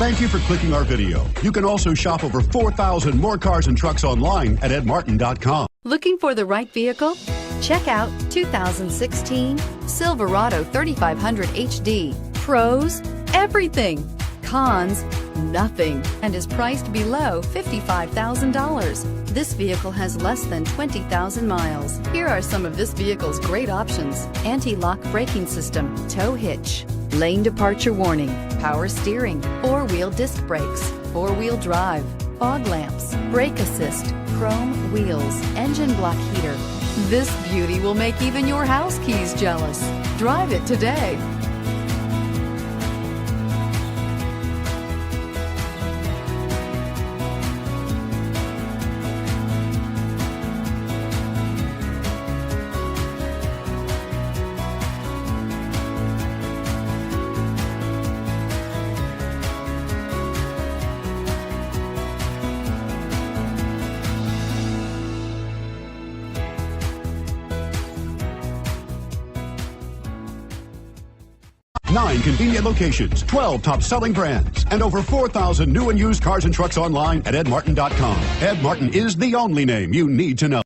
Thank you for clicking our video. You can also shop over 4,000 more cars and trucks online at edmartin.com. Looking for the right vehicle? Check out 2016 Silverado 3500 HD. Pros, everything. Cons, nothing, and is priced below $55,000. This vehicle has less than 20,000 miles. Here are some of this vehicle's great options: anti-lock braking system, tow hitch, lane departure warning, power steering, four-wheel disc brakes, four-wheel drive, fog lamps, brake assist, chrome wheels, engine block heater. This beauty will make even your house keys jealous. Drive it today. Nine convenient locations, 12 top-selling brands, and over 4,000 new and used cars and trucks online at edmartin.com. Ed Martin is the only name you need to know.